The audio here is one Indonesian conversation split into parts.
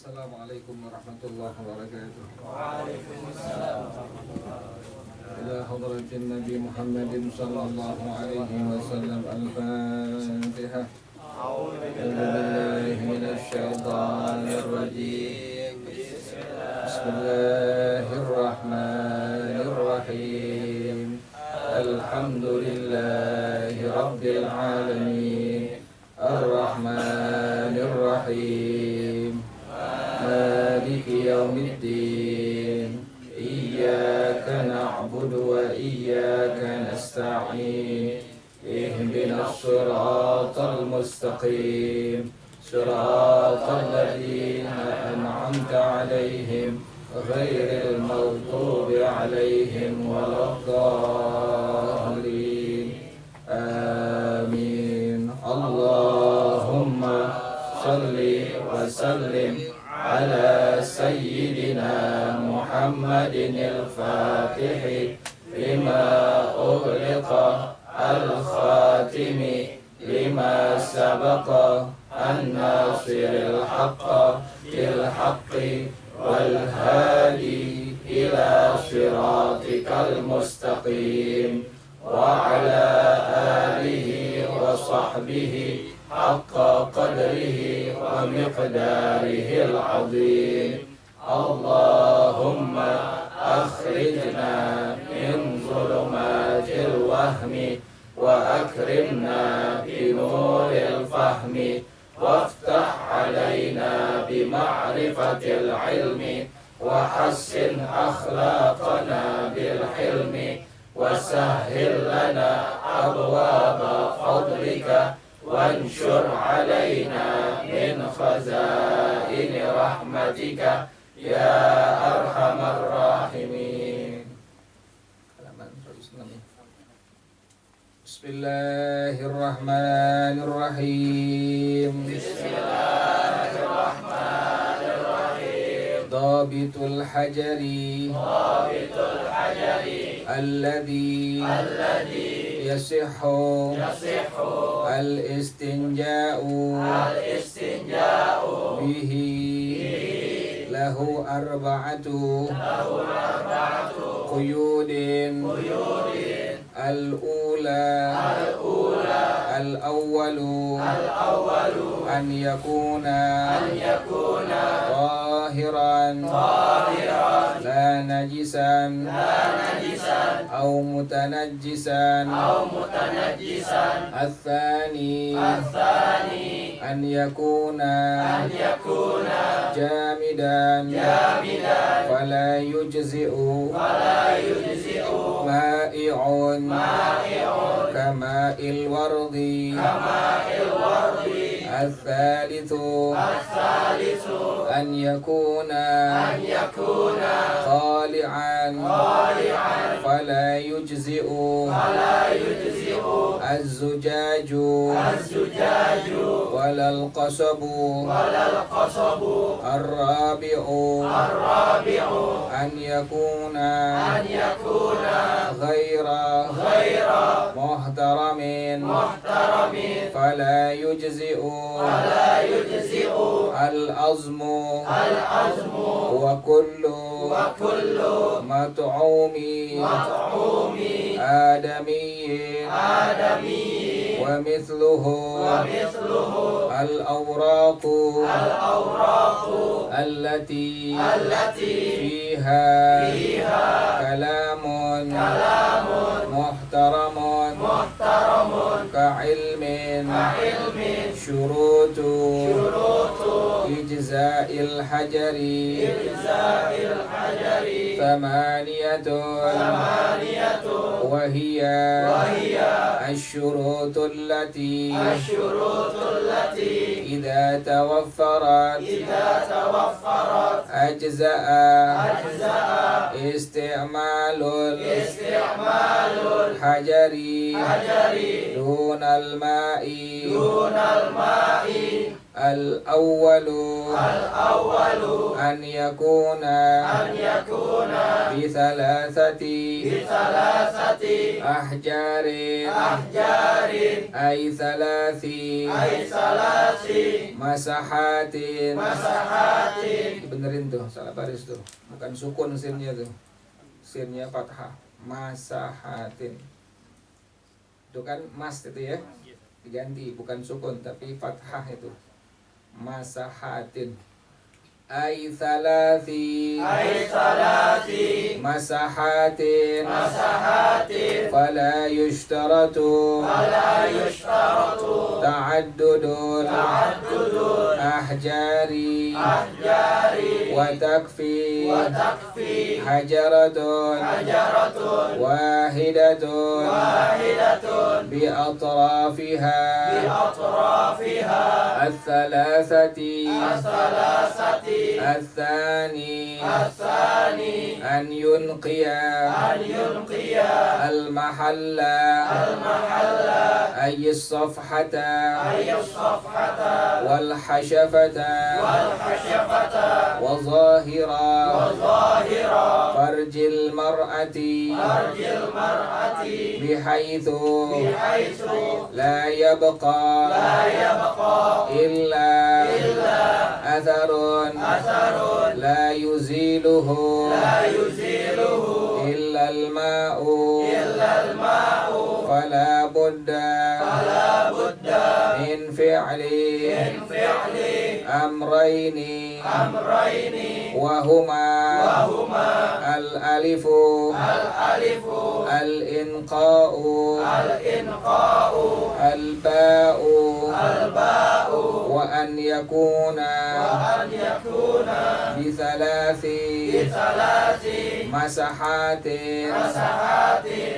Assalamualaikum warahmatullahi wabarakatuh. Waalaikumsalam. Ila hadratin Nabi Muhammadin sallallahu alaihi wasallam. Al-Fatihah. A'udzu billahi minasy syaithanir rajim. Bismillahirrahmanirrahim. Alhamdulillahi rabbil alamin. Ar-Rahmanir Rahim. Maliki yaumiddin. Iyyaka na'budu wa iyyaka nasta'in. Ihdinas siratal mustaqim. Siratal ladzina an'amta 'alaihim ghairil maghdubi 'alaihim waladdallin. Amin. Allahumma shalli wa sallim ala sayyidina Muhammadin al-Fatih lima ughliqa al-khatimi lima sabaqa an-nasiril haqqa bil haqqi wal hadi ila siratikal mustaqim wa ala alihi wa sahbihi haqqa qadrihi wa miqdarihi al-azim. Allahumma akhrijna min zulumatil wahmi wa akrimna bi nuril fahmi waftah alaina bi ma'rifatil ilmi wa hassin akhlaqana bil hilmi wa sahhil lana abwaba fadlika wanshur alaina min khazaini rahmatika ya arhamar rahimin. Bismillahirrahmanirrahim. Bismillahirrahmanirrahim. Dhabitul hajari alladhi yasihhu al-istinja'u bihi lahu arba'atu quyudin al-ula al-awwalu an yakuna tahiran la najisan aw mutanajjisan al-thani an yakuna jamidan fala yujzi'u ma'i'un kama'il wardi al-thalithu an yakuna khali'an fala yujzi'u az-zujaju walal qasabu ar-rabi'u an yakuna ghaira muhtaramin fala yujzi'u al-azmu wa kullu mat'umi adamiyyin wa mithluhu al-awraqu allati fiha kalamun muhtaramun ka'ilmin syurutu ijza'il hajari thamaniyatun wa hiya asyurutu allati idza tawaffarat ajza'a isti'malul hajari dunal ma'i al-awwalu an yakuna bi thalathati ahjarin ay thalathi masahatin Dibenerin tuh, salah baris tuh. Bukan sukun sinnya tuh. Sinnya fathah. Masahatin. Itu kan mas itu ya. Diganti, bukan sukun tapi fathah itu. Masahatin. Ay thalathi masahatin fala yushtaratu ta'addudul ahjari wa takfi hajaratun wahidatun bi atrafiha al-thalathati الثاني أن ينقي المحل أي الصفحة والحشفة وظاهر فرج المرأة بحيث لا يبقى إلا أثر لا يزيله إلا الماء فلا بد من فعل أمرين وهما الألف الإنقاء الباء وأن يكون بثلاث masahatin.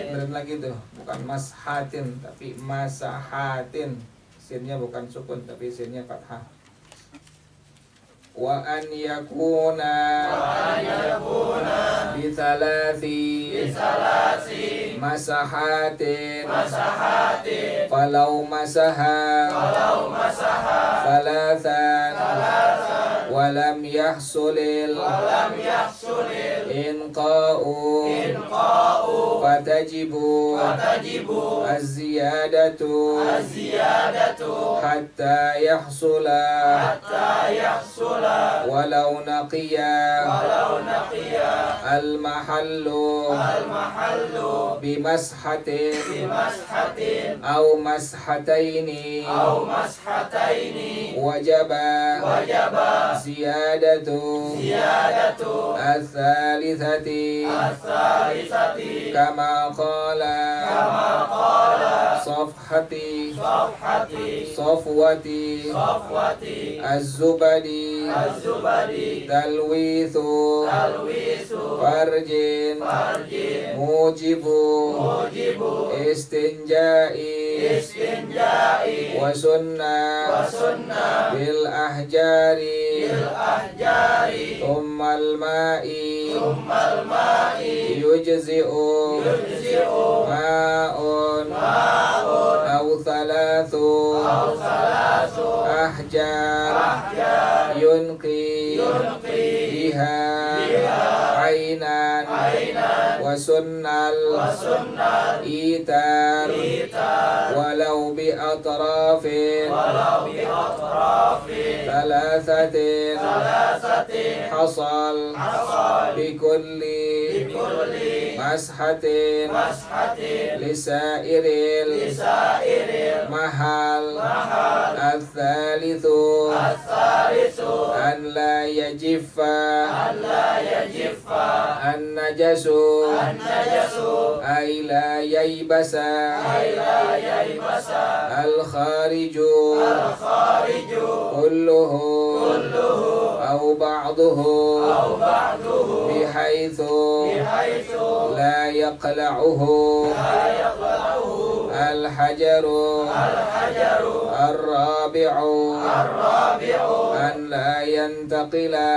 Bener lagi tuh, bukan mashatin tapi masahatin. Sinnya bukan sukun tapi sinnya fathah. Wa an yakuna bithalathi masahatin falau masaha thalathan walam yahsulil inqa'u fatajibu az-ziyadatu hatta yahsula walau naqiya al-mahallu bimashatin au mashataini wajaba ziyadatu al-thalithati kama qala safhati safwati az-zubadi talwithu farjin mujibu istinja'i wa sunnah bil ahjari thumma al-ma'i yujzi'u ma'un aw thalathu ahjar yunqi biha ainan wa sunnal itar walau bi atrafin thalathatin hasal bi kulli mashatin lisairil mahal al-thalithu an la yajiffa an-najasu ay la yaybasa al-khariju kulluhu aw ba'duhu bihaythu la yaqla'uhu al-hajaru ar-rabi'u an la yantaqila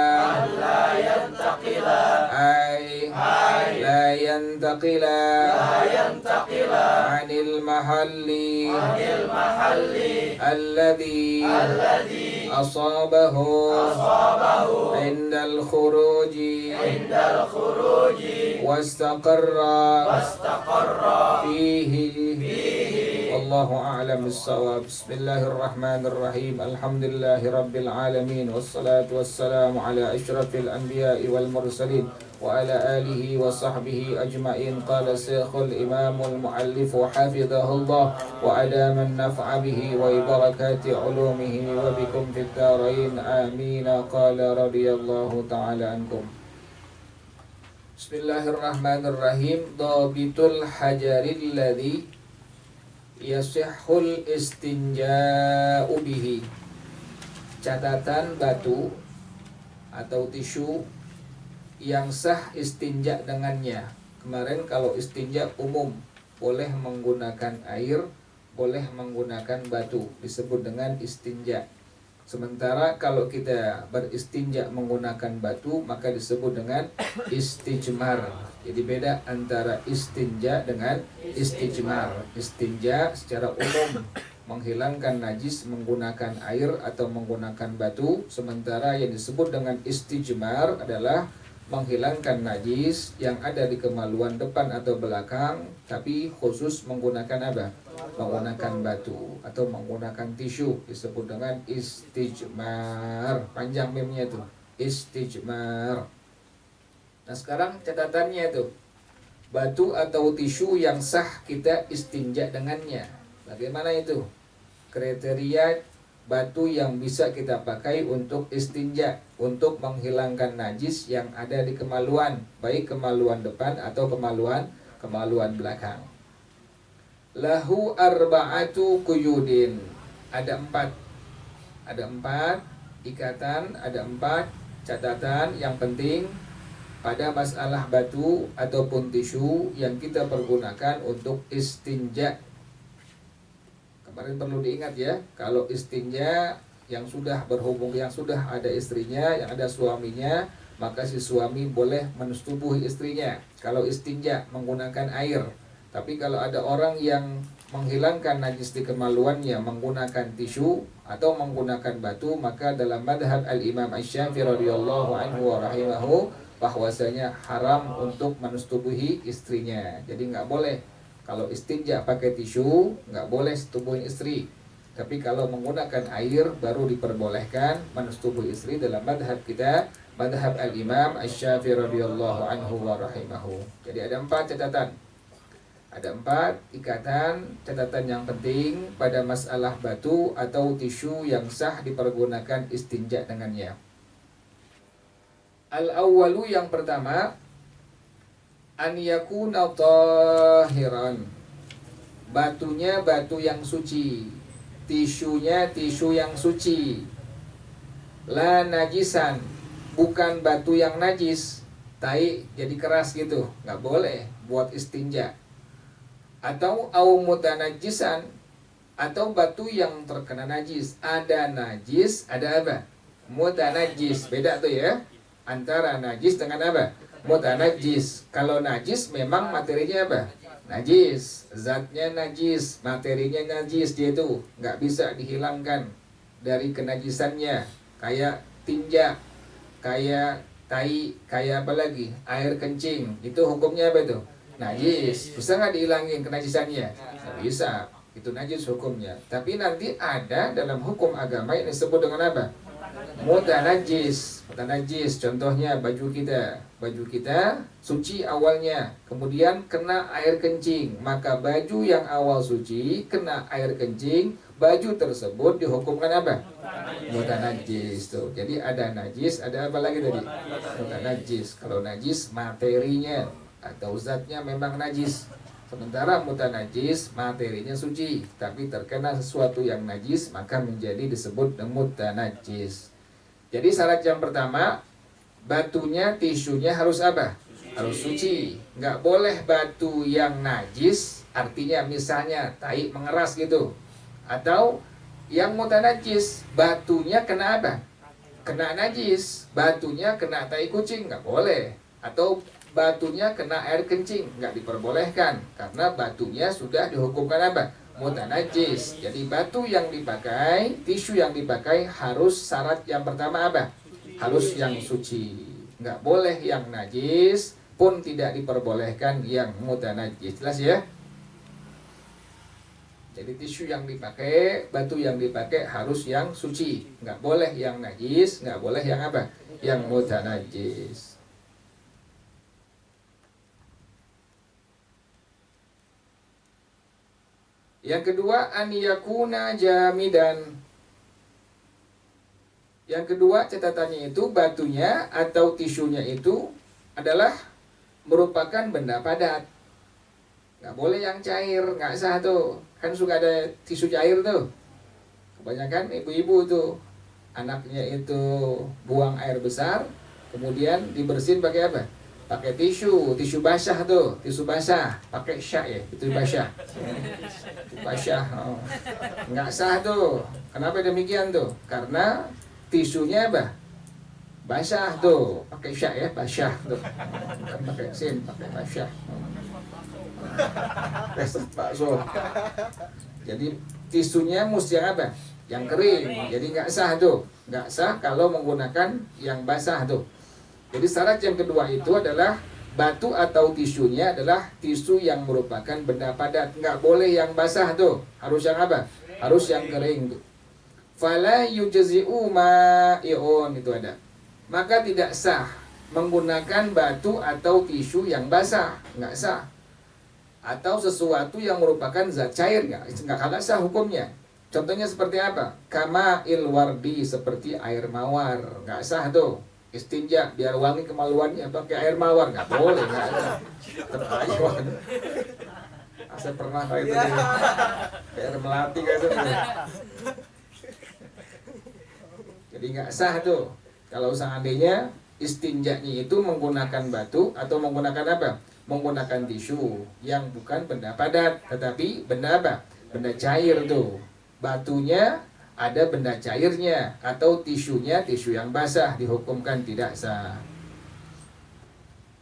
ay la yantaqila anil mahalli alladhi asabahu inda al-khuruji wastaqarra fihi wallahu a'lam bissawab. Bismillahirrahmanirrahim. Alhamdulillahirabbil alamin wassalatu wassalamu ala asyrafil anbiya'i wal mursalin wa ala alihi wa sahbihi ajma'in. Qala Syekhul Imamul Muallif wa hafizahullah wa adama an-naf'a bihi wa barakati ulumihi wa bikum fid darain. Amin. Qala radhiyallahu ta'ala ankum. Bismillahirrahmanirrahim. Dhabitul hajaril ladzi yasihhul istinja'u bihi. Catatan batu atau tisu yang sah istinja dengannya. Kemarin kalau istinja umum boleh menggunakan air, boleh menggunakan batu, disebut dengan istinja. Sementara kalau kita beristinja menggunakan batu maka disebut dengan istijmar. Jadi beda antara istinja dengan istijmar. Istinja secara umum menghilangkan najis menggunakan air atau menggunakan batu. Sementara yang disebut dengan istijmar adalah menghilangkan najis yang ada di kemaluan depan atau belakang, tapi khusus menggunakan apa? Menggunakan batu atau menggunakan tisu, disebut dengan istijmar. Panjang mimnya tuh, istijmar. Nah sekarang catatannya tuh, batu atau tisu yang sah kita istinja dengannya. Bagaimana itu? Kriteria batu yang bisa kita pakai untuk istinja, untuk menghilangkan najis yang ada di kemaluan, baik kemaluan depan atau kemaluan belakang. Lahu arba'atu quyudin. Ada empat ikatan, ada empat catatan yang penting pada masalah batu ataupun tisu yang kita pergunakan untuk istinja. Kemarin perlu diingat ya, kalau istinja yang sudah berhubung, yang sudah ada istrinya, yang ada suaminya, maka si suami boleh menustubuhi istrinya kalau istinja menggunakan air. Tapi kalau ada orang yang menghilangkan najis di kemaluannya menggunakan tisu atau menggunakan batu, maka dalam madhab al-Imam Asy-Syafi'i radhiyallahu anhu wa rahimahu bahwasanya haram untuk menustubuhi istrinya. Jadi nggak boleh kalau istinja pakai tisu, nggak boleh setubuhin istri. Tapi kalau menggunakan air baru diperbolehkan menustubuhi istri dalam madhab kita, madhab al-Imam Asy-Syafi'i radhiyallahu anhu wa rahimahu. Jadi ada empat catatan. Ada empat ikatan catatan yang penting pada masalah batu atau tisu yang sah dipergunakan istinja dengannya. Al-awwalu yang pertama, an yakuna tahiran. Batunya batu yang suci, tisunya tisu yang suci. La najisan, bukan batu yang najis, tai jadi keras gitu, nggak boleh buat istinja. Atau au mutanajisan, atau batu yang terkena najis. Ada najis, ada apa? Mutanajis. Beda tuh ya, antara najis dengan apa? Mutanajis. Kalau najis memang materinya apa? Najis, zatnya najis, materinya najis, dia itu nggak bisa dihilangkan dari kenajisannya. Kayak tinja, kayak tai, kayak apa lagi? Air kencing, itu hukumnya apa itu? Najis. Bisa nggak dihilangin kenajisannya? Nggak bisa, itu najis hukumnya. Tapi nanti ada dalam hukum agama yang disebut dengan apa? Mutanajis. Mutanajis, contohnya baju kita suci awalnya, kemudian kena air kencing, maka baju yang awal suci kena air kencing, baju tersebut dihukumkan apa? Mutanajis tuh. Jadi ada najis, ada apa lagi tadi? Mutanajis. Kalau najis materinya atau zatnya memang najis. Sementara mutanajis materinya suci, tapi terkena sesuatu yang najis maka menjadi disebut mutanajis. Jadi syarat yang pertama, batunya, tisunya harus apa? Harus suci. Nggak boleh batu yang najis, artinya misalnya tai mengeras gitu. Atau yang mutanajis, batunya kena apa? Kena najis, batunya kena tai kucing, nggak boleh. Atau batunya kena air kencing, nggak diperbolehkan karena batunya sudah dihukumkan apa? Mutanajis. Jadi batu yang dipakai, tisu yang dipakai harus syarat yang pertama apa? Harus yang suci. Nggak boleh yang najis, pun tidak diperbolehkan yang mutanajis. Jelas ya? Jadi tisu yang dipakai, batu yang dipakai harus yang suci. Nggak boleh yang najis, nggak boleh yang apa? Yang mutanajis. Yang kedua, an yakuna jamidan. Yang kedua catatannya itu batunya atau tisunya itu adalah merupakan benda padat. Nggak boleh yang cair, nggak sah tuh. Kan suka ada tisu cair tuh. Kebanyakan ibu-ibu tuh anaknya itu buang air besar, kemudian dibersihin pakai apa? Pakai tisu basah tuh, tisu basah, pakai syak ya, itu basah. Basah, oh. Nggak sah tuh. Kenapa demikian tuh? Karena tisunya apa? Basah tuh, pakai syak ya, basah tuh. Bukan pakai sin, pakai basah. Resep bakso. Jadi tisunya mesti yang apa? Yang kering. Jadi nggak sah tuh, nggak sah kalau menggunakan yang basah tuh. Jadi syarat yang kedua itu adalah batu atau tisunya adalah tisu yang merupakan benda padat. Nggak boleh yang basah tuh, harus yang apa? Harus yang kering tuh. Fala yujzi'u ma'i'un, itu ada. Maka tidak sah menggunakan batu atau tisu yang basah, nggak sah. Atau sesuatu yang merupakan zat cair, nggak sah hukumnya. Contohnya seperti apa? Kama ilwardi, seperti air mawar, nggak sah tuh. Istinja biar wangi kemaluannya pakai air mawar, nggak boleh, nggak ada. Terayuan. Saya pernah kayak itu, kayak air melati kayak itu. Jadi nggak sah tuh. Kalau seandainya istinjanya itu menggunakan batu atau menggunakan apa? Menggunakan tisu yang bukan benda padat, tetapi benda apa? Benda cair tuh. Batunya ada benda cairnya, atau tisunya tisu yang basah, dihukumkan tidak sah.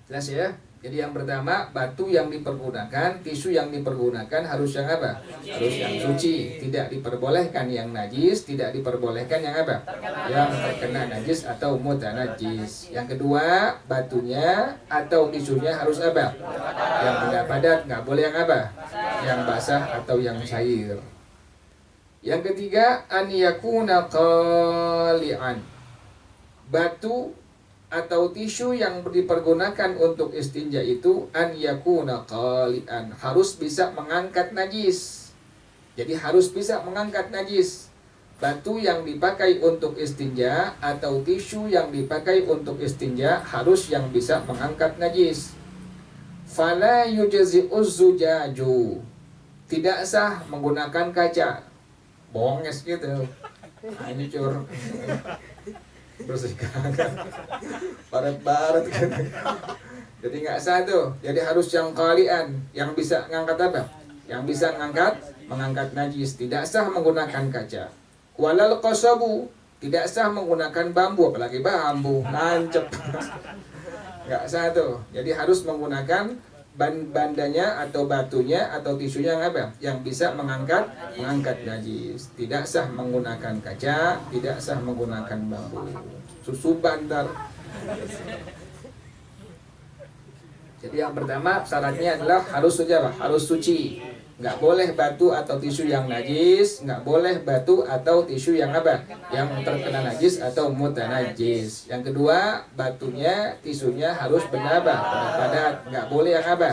Jelas ya? Jadi yang pertama, batu yang dipergunakan, tisu yang dipergunakan harus yang apa? Harus yang suci, tidak diperbolehkan yang najis, tidak diperbolehkan yang apa? Yang terkena najis atau mutanajis. Yang kedua, batunya atau tisunya harus apa? Yang benda padat, nggak boleh yang apa? Yang basah atau yang cair. Yang ketiga, an yakuna qali'an. Batu atau tisu yang dipergunakan untuk istinja itu an yakuna qali'an, harus bisa mengangkat najis. Jadi harus bisa mengangkat najis. Batu yang dipakai untuk istinja atau tisu yang dipakai untuk istinja harus yang bisa mengangkat najis. Fala yujzi'uz zujaju. Tidak sah menggunakan kaca. Bonges gitu. Nah, ini cur. Bersihkan baret-baret kan. Jadi nggak sah tuh. Jadi harus yang qali'an, yang bisa ngangkat apa? Yang bisa mengangkat najis. Tidak sah menggunakan kaca. Walal qasabu, tidak sah menggunakan bambu, apalagi bambu nancep. Nggak sah tuh. Jadi harus menggunakan bandanya atau batunya atau tisunya yang apa? Yang bisa mengangkat najis. Tidak sah menggunakan kaca, tidak sah menggunakan bambu. Susu bandar. Jadi yang pertama syaratnya adalah harus suci apa? Harus suci. Nggak boleh batu atau tisu yang najis, nggak boleh batu atau tisu yang apa? Yang terkena najis atau mutanajis. Yang kedua, batunya, tisunya harus benda apa? Benda padat, nggak boleh yang apa?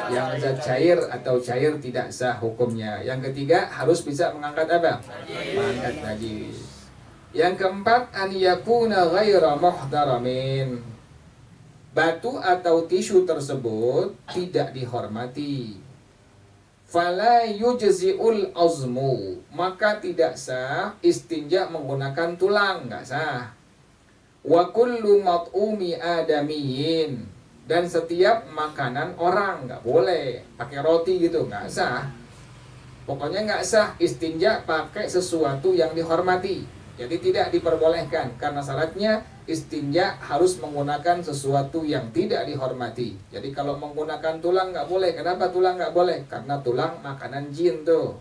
Yang zat cair atau cair tidak sah hukumnya. Yang ketiga, harus bisa mengangkat apa? Mengangkat najis. Yang keempat, an yakuna ghaira muhtaramin. Batu atau tisu tersebut tidak dihormati. Fala yujzi'ul azmu, maka tidak sah istinja menggunakan tulang, nggak sah. Wa kullu mat'umi adamiyin, dan setiap makanan orang nggak boleh pakai roti gitu, nggak sah. Pokoknya nggak sah istinja pakai sesuatu yang dihormati. Jadi tidak diperbolehkan karena syaratnya istinja harus menggunakan sesuatu yang tidak dihormati. Jadi kalau menggunakan tulang nggak boleh. Kenapa tulang nggak boleh? Karena tulang makanan jin tuh.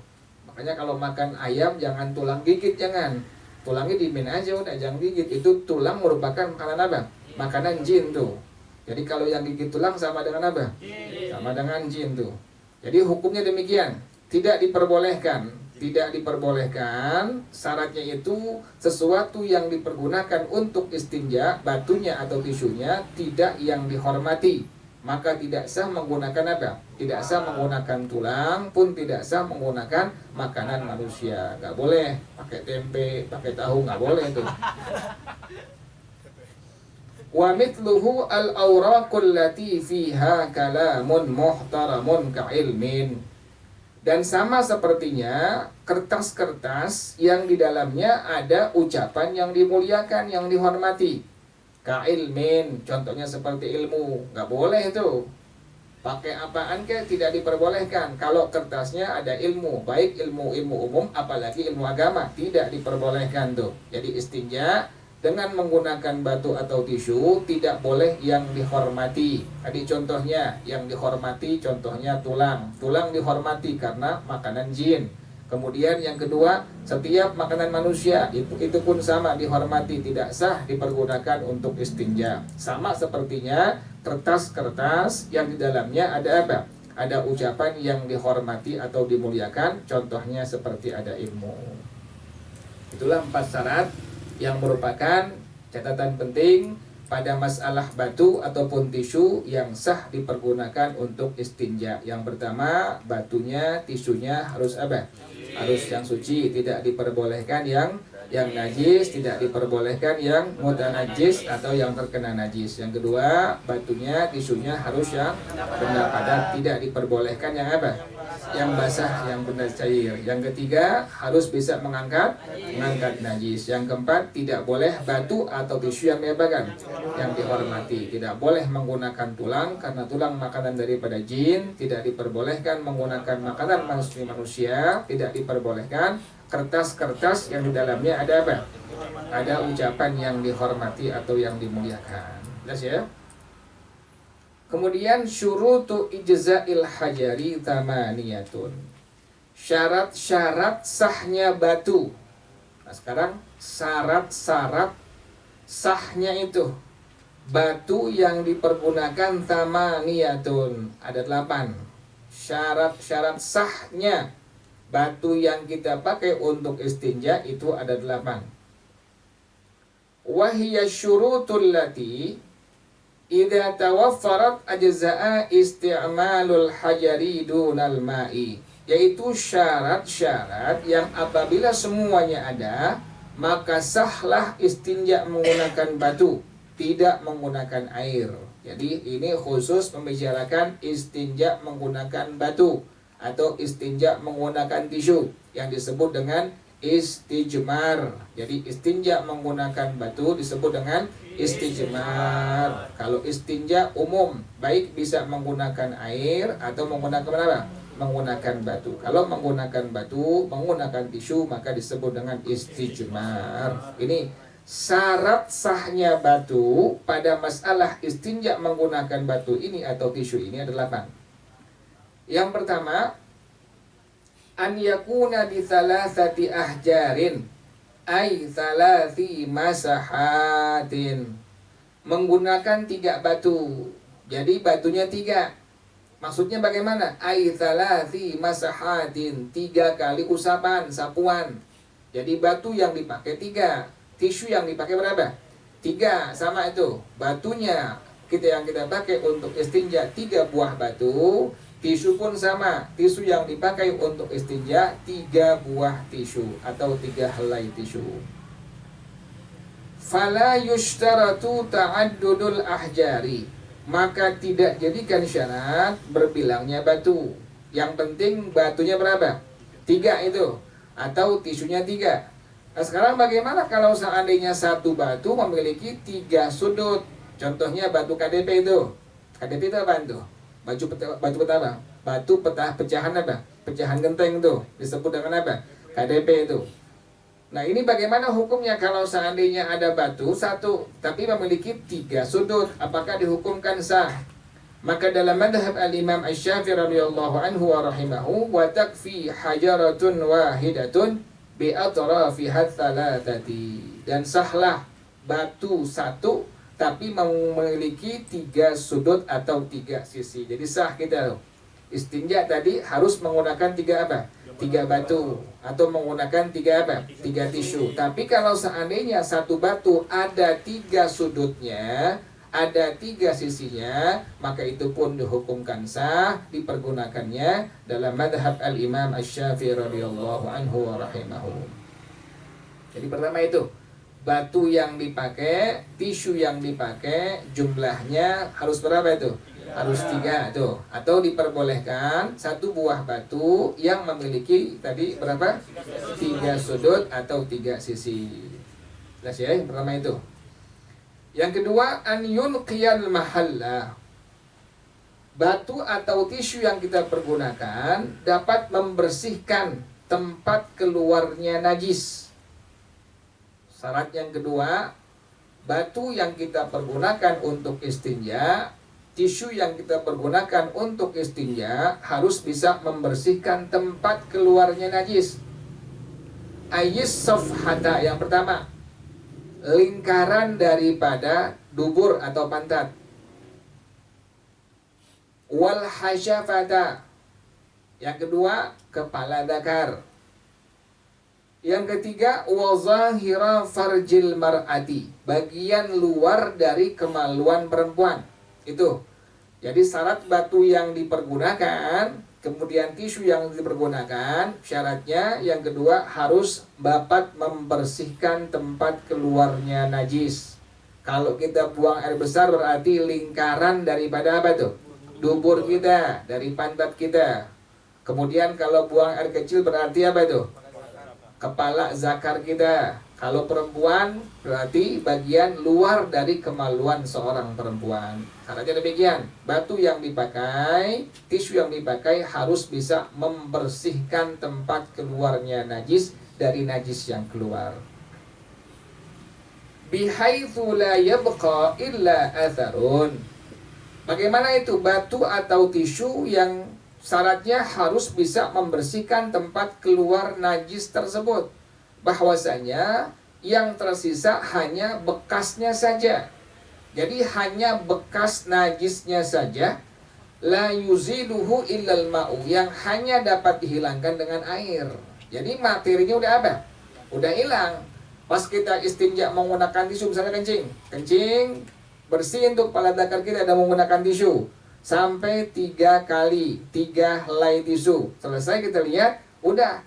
Makanya kalau makan ayam jangan tulang gigit, jangan. Tulangnya dimin aja udah, jangan gigit. Itu tulang merupakan makanan apa? Makanan jin tuh. Jadi kalau yang gigit tulang sama dengan apa? Sama dengan jin tuh. Jadi hukumnya demikian. Tidak diperbolehkan. Tidak diperbolehkan, syaratnya itu sesuatu yang dipergunakan untuk istinja, batunya atau tisunya, tidak yang dihormati. Maka tidak sah menggunakan apa? Tidak sah menggunakan tulang, pun tidak sah menggunakan makanan manusia. Nggak boleh pakai tempe, pakai tahu, nggak boleh itu. Wa mithluhu al-awraqul lati fiha kalamun muhtaramun ka'ilmin. Dan sama sepertinya kertas-kertas yang di dalamnya ada ucapan yang dimuliakan, yang dihormati. Ka'ilmin, contohnya seperti ilmu, nggak boleh itu. Pakai apaan ke tidak diperbolehkan. Kalau kertasnya ada ilmu, baik ilmu umum, apalagi ilmu agama, tidak diperbolehkan tuh. Jadi istinja dengan menggunakan batu atau tisu tidak boleh yang dihormati. Tadi contohnya yang dihormati, contohnya tulang. Tulang dihormati karena makanan jin. Kemudian yang kedua, setiap makanan manusia itu pun sama dihormati, tidak sah dipergunakan untuk istinja. Sama sepertinya kertas-kertas yang di dalamnya ada apa? Ada ucapan yang dihormati atau dimuliakan, contohnya seperti ada ilmu. Itulah 4 syarat yang merupakan catatan penting pada masalah batu ataupun tisu yang sah dipergunakan untuk istinja. Yang pertama, batunya, tisunya harus apa? Harus yang suci, tidak diperbolehkan yang najis, tidak diperbolehkan yang mutanajis atau yang terkena najis. Yang kedua, batunya, tisunya harus yang benar padat, tidak diperbolehkan yang apa? Yang basah, yang benar cair. Yang ketiga, harus bisa mengangkat najis. Yang keempat, tidak boleh batu atau tisu yang diapakan? Yang dihormati. Tidak boleh menggunakan tulang karena tulang makanan daripada jin. Tidak diperbolehkan menggunakan makanan manusia. Tidak diperbolehkan kertas-kertas yang di dalamnya ada apa? Ada ucapan yang dihormati atau yang dimuliakan. Jelas ya? Kemudian syurutu ijza'il hajari tamaniyatun. Syarat-syarat sahnya batu. Nah, sekarang syarat-syarat sahnya itu batu yang dipergunakan tamaniyatun. Ada 8. Syarat-syarat sahnya batu yang kita pakai untuk istinja itu ada 8. Wahiyya syurutul lati idza tawaffarat ajza'a isti'malul hajari dunal ma'i. Yaitu syarat-syarat yang apabila semuanya ada, maka sahlah istinja menggunakan batu, tidak menggunakan air. Jadi ini khusus membicarakan istinja menggunakan batu atau istinja menggunakan tisu yang disebut dengan istijmar. Jadi istinja menggunakan batu disebut dengan istijmar. Kalau istinja umum, baik bisa menggunakan air atau menggunakan apa? Menggunakan batu. Kalau menggunakan batu, menggunakan tisu, maka disebut dengan istijmar. Ini syarat sahnya batu pada masalah istinja menggunakan batu ini atau tisu ini ada 8. Yang pertama, an yakuna bi thalathati ahjarin ay thalathi masahatin. Menggunakan 3 batu. Jadi batunya 3. Maksudnya bagaimana? Ay thalathi masahatin, 3 kali usapan, sapuan. Jadi batu yang dipakai 3, tisu yang dipakai berapa? 3, sama itu. Batunya yang kita pakai untuk istinja 3 buah batu. Tisu pun sama, tisu yang dipakai untuk istinja 3 buah tisu atau 3 helai tisu. Fala yushtaratu ta'addudul ahjari. Maka tidak jadikan syarat berbilangnya batu. Yang penting batunya berapa? 3 itu. Atau tisunya 3. Nah sekarang bagaimana kalau seandainya satu batu memiliki 3 sudut? Contohnya batu KDP itu. KDP itu apa itu? Batu peta apa? Batu peta pecahan apa? Pecahan genteng itu disebut dengan apa? KDP itu. Nah ini bagaimana hukumnya kalau seandainya ada batu satu tapi memiliki 3 sudut? Apakah dihukumkan sah? Maka dalam madhab al-Imam Asy-Syafi'i radhiyallahu anhu wa rahimahu, wa takfi hajaratun wahidatun bi atrafiha thalathati. Dan sahlah batu satu tapi memiliki 3 sudut atau 3 sisi. Jadi sah kita loh. Istinja tadi harus menggunakan 3 apa? 3 batu atau menggunakan 3 apa? 3 tisu. Tapi kalau seandainya satu batu ada 3 sudutnya, ada 3 sisinya, maka itu pun dihukumkan sah dipergunakannya dalam madhab al-Imam Asy-Syafi'i radhiyallahu anhu wa rahimahu. Jadi pertama itu batu yang dipakai, tisu yang dipakai, jumlahnya harus berapa itu? Harus 3 tuh. Atau diperbolehkan satu buah batu yang memiliki tadi berapa? 3 sudut atau 3 sisi. Jelas ya, yang pertama itu. Yang kedua, an yunqiyal mahalla. Batu atau tisu yang kita pergunakan dapat membersihkan tempat keluarnya najis. Syarat yang kedua, batu yang kita pergunakan untuk istinja, tisu yang kita pergunakan untuk istinja harus bisa membersihkan tempat keluarnya najis. Ayis safhata, yang pertama, lingkaran daripada dubur atau pantat. Wal hasyafata, yang kedua, kepala dakar. Yang ketiga, wa zahira farjil mar'ati, bagian luar dari kemaluan perempuan. Itu. Jadi syarat batu yang dipergunakan, kemudian tisu yang dipergunakan, syaratnya yang kedua harus dapat membersihkan tempat keluarnya najis. Kalau kita buang air besar berarti lingkaran daripada apa tuh? Dubur kita, dari pantat kita. Kemudian kalau buang air kecil berarti apa tuh? Kepala zakar kita. Kalau perempuan berarti bagian luar dari kemaluan seorang perempuan. Syaratnya demikian. Batu yang dipakai, tisu yang dipakai harus bisa membersihkan tempat keluarnya najis dari najis yang keluar. Bihaitsu la yabqa illa atharun. Bagaimana itu batu atau tisu yang syaratnya harus bisa membersihkan tempat keluar najis tersebut? Bahwasanya yang tersisa hanya bekasnya saja. Jadi hanya bekas najisnya saja. La yuziluhu illal ma'u, yang hanya dapat dihilangkan dengan air. Jadi materinya udah apa? Udah hilang. Pas kita istinja menggunakan tisu, misalnya kencing bersih untuk kepala dakar kita dan menggunakan tisu sampai 3 kali, 3 helai tisu. Selesai kita lihat, udah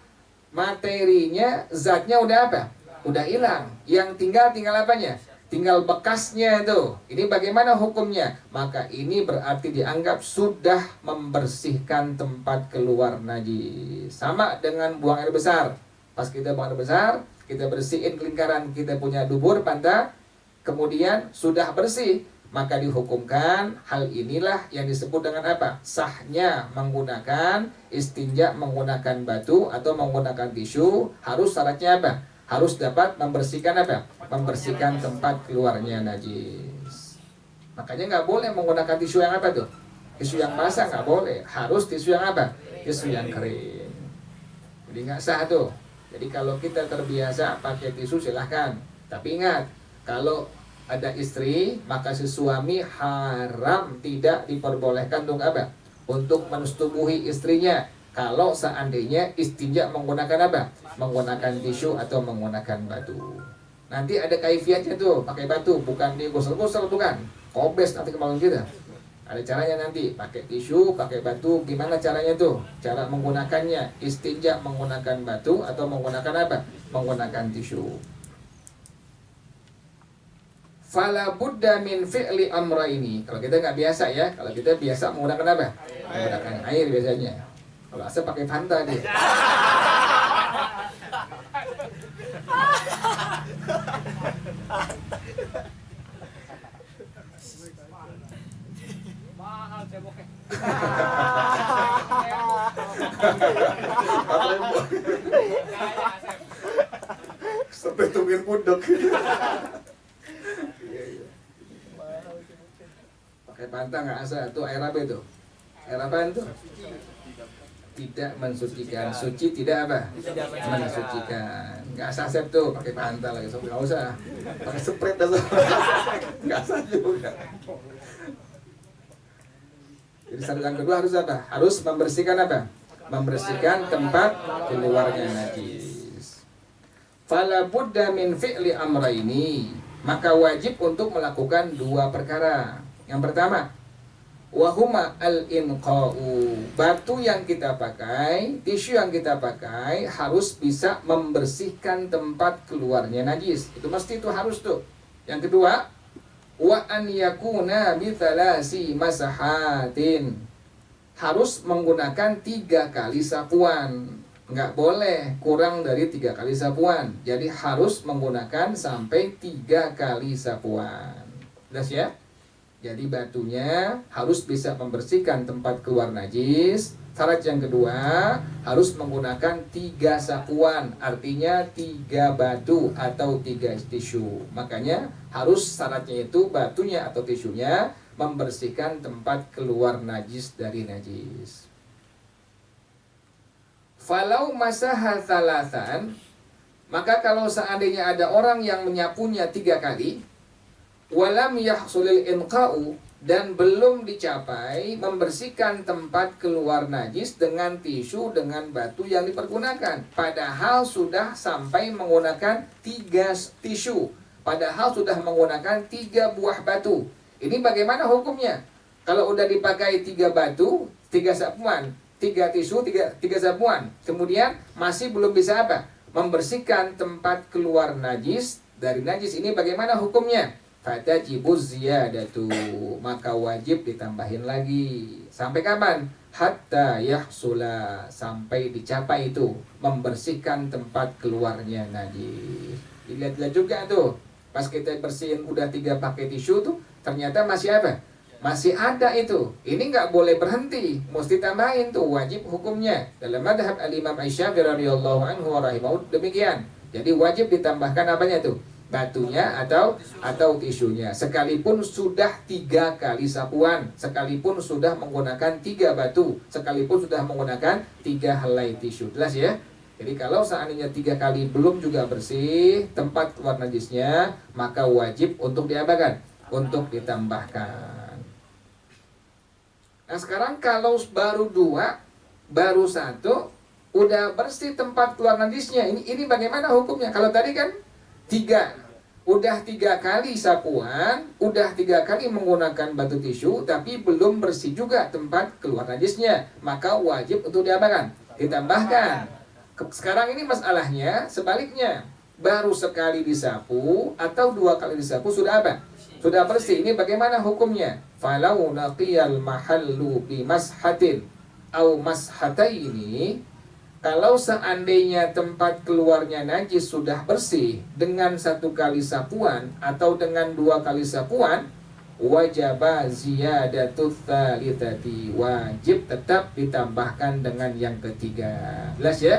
materinya, zatnya udah apa? Udah hilang. Yang tinggal apanya? Tinggal bekasnya itu. Ini bagaimana hukumnya? Maka ini berarti dianggap sudah membersihkan tempat keluar najis. Sama dengan buang air besar. Pas kita buang air besar, kita bersihin lingkaran kita punya dubur, pantat, kemudian sudah bersih, maka dihukumkan hal inilah yang disebut dengan apa? Sahnya menggunakan istinja menggunakan batu atau menggunakan tisu. Harus syaratnya apa? Harus dapat membersihkan apa? Membersihkan tempat keluarnya najis. Makanya nggak boleh menggunakan tisu yang apa tuh? Tisu yang basah nggak boleh. Harus tisu yang apa? Tisu yang kering. Jadi nggak sah tuh. Jadi kalau kita terbiasa pakai tisu silahkan. Tapi ingat, kalau ada istri, maka si suami haram tidak diperbolehkan untuk apa? Untuk mensetubuhi istrinya. Kalau seandainya istinja menggunakan apa? Menggunakan tisu atau menggunakan batu. Nanti ada kaifiatnya tuh, pakai batu, bukan digosel-gosel, bukan. Kobes nanti kemaluan kita. Ada caranya nanti, pakai tisu, pakai batu, gimana caranya tuh? Cara menggunakannya, istinja menggunakan batu atau menggunakan apa? Menggunakan tisu. Fala budda min fi'li amrayni. Kalau kita nggak biasa ya, kalau kita biasa menggunakan apa? Menggunakan air biasanya. Kalau asal pakai Fanta dia. Mahal ceboknya. Sampai tungguin punduk. Pakai Fanta nggak asal. Itu air apa itu? Air apaan tuh? Tidak mensucikan. Suci tidak apa? Mensucikan. Nggak asal sep tuh pakai Fanta lagi. So, nggak usah. Pakai Sprite aja. Nggak asal juga. Jadi syarat yang kedua harus apa? Harus membersihkan apa? Membersihkan tempat keluarnya najis. Fala budda min fi'li amrayni, maka wajib untuk melakukan dua perkara. Yang pertama, wahuma al-inqa'u, batu yang kita pakai, tisu yang kita pakai harus bisa membersihkan tempat keluarnya najis. Itu mesti, itu harus tuh. Yang kedua, wa an yakuna bi thalasi masahatin, harus menggunakan 3 kali sapuan. Nggak boleh kurang dari 3 kali sapuan. Jadi harus menggunakan sampai 3 kali sapuan. Jelas ya? Jadi batunya harus bisa membersihkan tempat keluar najis. Syarat yang kedua, harus menggunakan 3 sapuan. Artinya 3 batu atau 3 tisu. Makanya harus syaratnya itu batunya atau tisunya membersihkan tempat keluar najis dari najis. Falau masaha thalathan, maka kalau seandainya ada orang yang menyapunya 3 kali, walam yahsulil inqa'u, dan belum dicapai membersihkan tempat keluar najis dengan tisu, dengan batu yang dipergunakan, padahal sudah sampai menggunakan 3 tisu, padahal sudah menggunakan 3 buah batu. Ini bagaimana hukumnya? Kalau udah dipakai 3 batu, 3 sapuan, 3 tisu, 3 sapuan, kemudian masih belum bisa apa? Membersihkan tempat keluar najis dari najis, ini bagaimana hukumnya? Fatajibuz ziyadatu, maka wajib ditambahin lagi. Sampai kapan? Hatta yahsula, sampai dicapai itu membersihkan tempat keluarnya najis. Dilihat-lihat juga tuh, pas kita bersihin udah 3 pakai tisu tuh, ternyata masih apa? Masih ada itu. Ini nggak boleh berhenti, mesti tambahin tuh, wajib hukumnya. Dalam madhab al-Imam Asy-Syafi'i radhiyallahu anhu wa rahimahu demikian. Jadi wajib ditambahkan apanya tuh? Batunya atau tisunya. Sekalipun sudah 3 kali sapuan, sekalipun sudah menggunakan 3 batu, sekalipun sudah menggunakan 3 helai tisu. Jelas ya? Jadi kalau seandainya 3 kali belum juga bersih tempat keluar najisnya, maka wajib untuk diapakan? Untuk ditambahkan. Nah sekarang kalau baru 2, baru 1, udah bersih tempat keluar najisnya, ini bagaimana hukumnya? Kalau tadi kan 3, udah 3 kali sapuan, udah 3 kali menggunakan batu tisu, tapi belum bersih juga tempat keluar najisnya, maka wajib untuk diapakan? Ditambahkan. Sekarang ini masalahnya sebaliknya, baru sekali disapu atau 2 kali disapu sudah apa? Sudah bersih. Ini bagaimana hukumnya? Falau naqiyal mahallu bi mashatin au mashataini, kalau seandainya tempat keluarnya najis sudah bersih dengan 1 kali sapuan atau dengan 2 kali sapuan, wajaba ziyadatu tsalitsati, wajib tetap ditambahkan dengan yang ketiga. Jelas ya?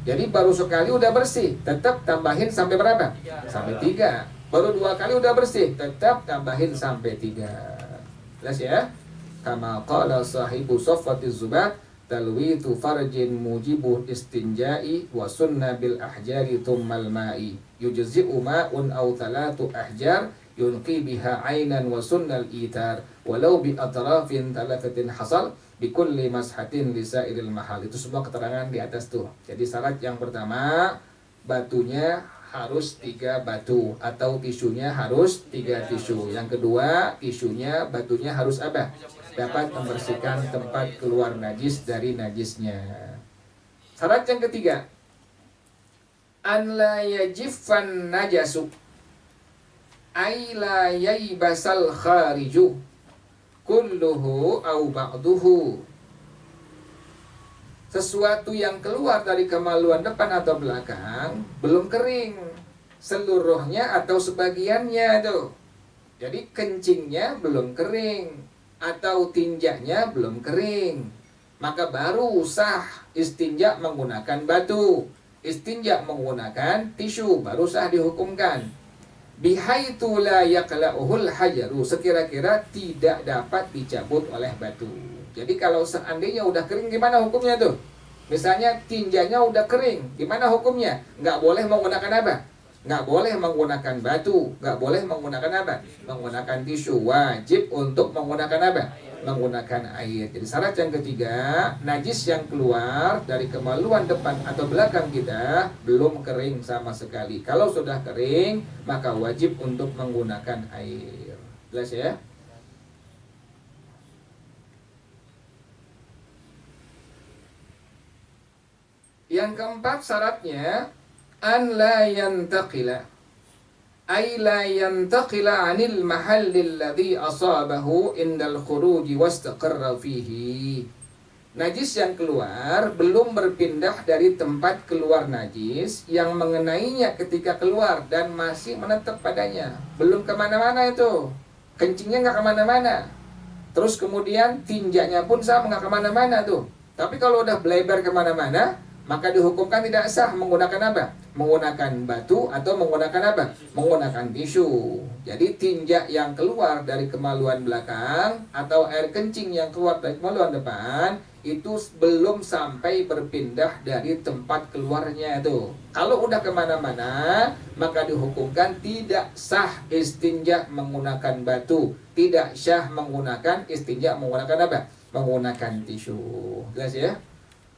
Jadi baru sekali udah bersih, tetap tambahin sampai berapa? Sampai 3. Baru 2 kali udah bersih, tetap tambahin sampai 3. Jelas ya? Kama qala sahibu Saffatiz Zubat, talwitu farjin mujibu istinja'i wa sunna bil ahjari thummal ma'i yujzi'u ma'un aw 3 ahjar yunqi biha ainan wa sunnal itar walau bi atrafin 3 hasal bi kulli mashatin lisairil mahal. Itu semua keterangan di atas tuh. Jadi syarat yang pertama, batunya harus 3 batu atau tisunya harus 3 tisu. Yang kedua, tisunya, batunya harus apa? Dapat membersihkan tempat keluar najis dari najisnya. Syarat yang ketiga, an la yajiffan najasu ay la yaibasal khariju kulluhu au ba'duhu. Sesuatu yang keluar dari kemaluan depan atau belakang belum kering seluruhnya atau sebagiannya tuh. Jadi kencingnya belum kering atau tinjaknya belum kering, maka baru sah istinja menggunakan batu, istinja menggunakan tisu, baru sah dihukumkan. Bihaitu la yaqla'uhul hajaru, sekira-kira tidak dapat dicabut oleh batu. Jadi kalau seandainya udah kering, gimana hukumnya tuh? Misalnya tinjanya udah kering, gimana hukumnya? Nggak boleh menggunakan apa? nggak boleh menggunakan batu, nggak boleh menggunakan apa? Menggunakan tisu. Wajib untuk menggunakan apa? Menggunakan air. Jadi syarat yang ketiga, najis yang keluar dari kemaluan depan atau belakang kita belum kering sama sekali. Kalau sudah kering, maka wajib untuk menggunakan air. Jelas ya? Yang keempat syaratnya, an la yantaqila, ay la yantaqila 'anil mahallil ladzi asabahu indal khuruji wastaqarra fihi. Najis yang keluar belum berpindah dari tempat keluar najis yang mengenainya ketika keluar dan masih menetap padanya. Belum kemana-mana itu, kencingnya nggak kemana-mana. Terus kemudian tinjaknya pun sama, nggak kemana-mana tuh. Tapi kalau udah belebar kemana-mana, maka dihukumkan tidak sah menggunakan apa? Menggunakan batu atau menggunakan apa? Menggunakan tisu. Jadi tinjak yang keluar dari kemaluan belakang atau air kencing yang keluar dari kemaluan depan itu belum sampai berpindah dari tempat keluarnya itu. Kalau udah kemana-mana, maka dihukumkan tidak sah istinja menggunakan batu, tidak sah menggunakan istinja menggunakan apa? Menggunakan tisu. Jelas ya?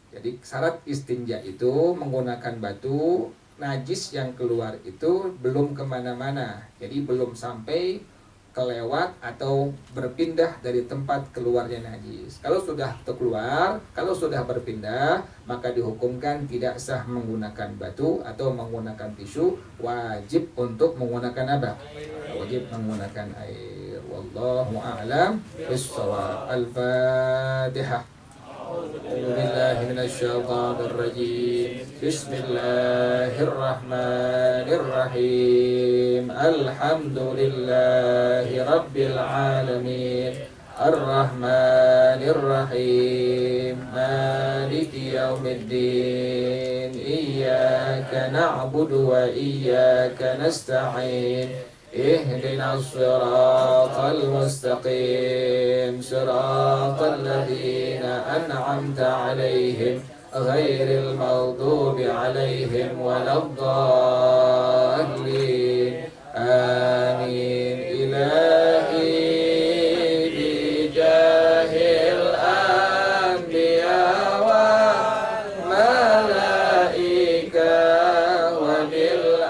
Jadi syarat istinja itu menggunakan batu, najis yang keluar itu belum kemana-mana. Jadi belum sampai kelewat atau berpindah dari tempat keluarnya najis. Kalau sudah keluar, kalau sudah berpindah, maka dihukumkan tidak sah menggunakan batu atau menggunakan tisu. Wajib untuk menggunakan apa? Wajib menggunakan air. Wallahu a'lam bishawab. Al-Fatihah. أعوذ بالله من الشيطان الرجيم بسم الله الرحمن الرحيم الحمد لله رب العالمين الرحمن الرحيم مالك يوم الدين إياك نعبد وإياك نستعين اهدنا الصراط المستقيم صراط الذين أنعمت عليهم غير المغضوب عليهم ولا الضالين آمين إلهي بجاه الأنبياء والملائكة وبالأولياء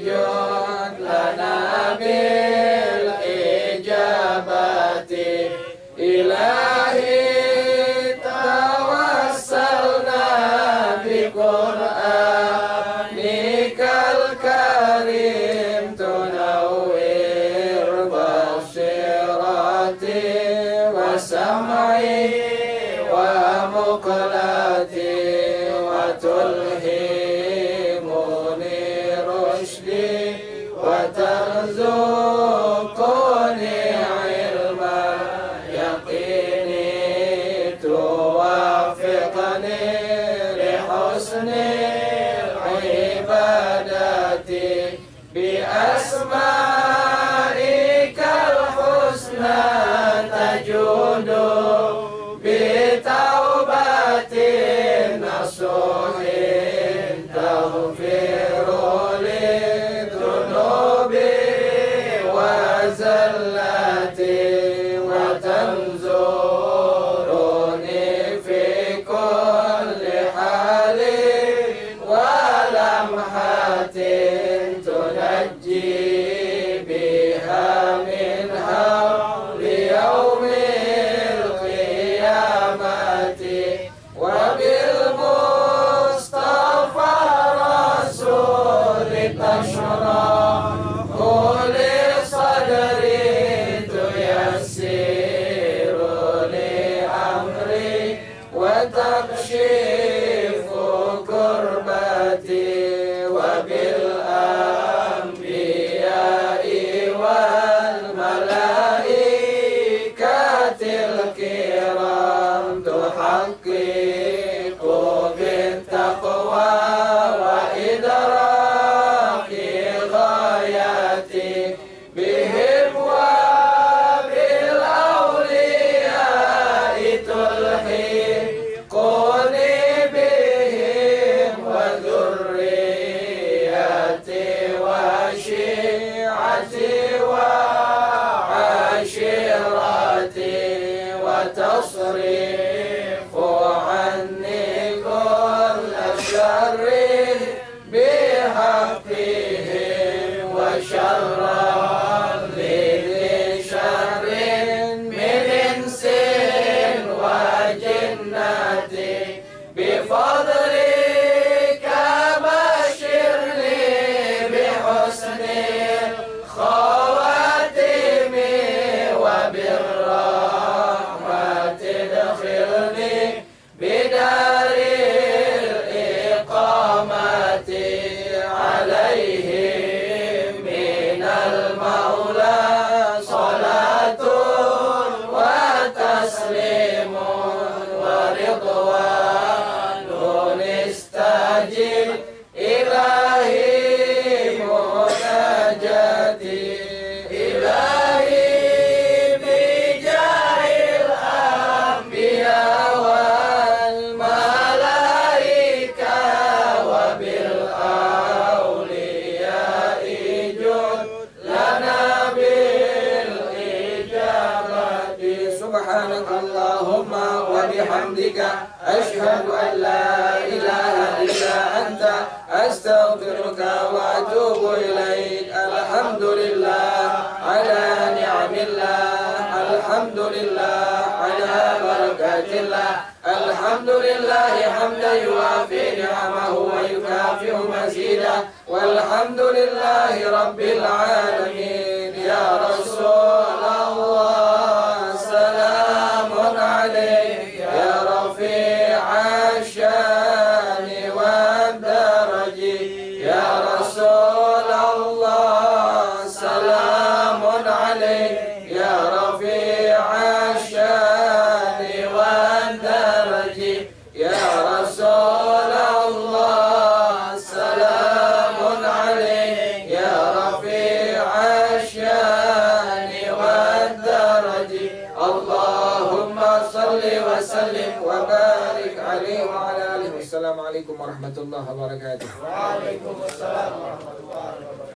جد لنا بالإجابة إلهي توسلنا بقرآنك الكريم تنور بصيرتي وسمعي ومقلتي وتلهمني رشدي وترزقني علما يقيني توافقني لحسن العبادة بأسمائك الحسنى تجود بتوبة نصوح تغفر لي ذنوبي وزلتي وتنظرني في كل حال ولمحة تنجيني شرا لذي شر من إنس وجنة بفضلك بشرني بحسن الخواتم وبالرحمة ادخلني بدار الإقامة عليهم من المولى صلاة وتسليم ورضوان استجب إلهي مناجاتي إلهي بجاه الأنبياء والملائكة وبالأولياء جد لنا بالإجابة سبحانك اللهم وبحمدك أشهد أن لا إله إلا أنت أستغفرك وأتوب إليك الحمد لله على نعم الله الحمد لله على بركات الله الحمد لله حمدا يوافي نعمه ويكافئ مزيدا والحمد لله رب العالمين يا رسول الله سلام عليك يا رفيع الشان والدرج يا رسول الله سلام عليك يا رفيع الشان والدرج يا رسول الله سلام عليك يا رفيع الشان والدرج اللهم صل وسلم وبارك عليه وعلى آله. والسلام عليكم ورحمة الله وبركاته. Waalaikumsalam warahmatullahi wabarakatuh.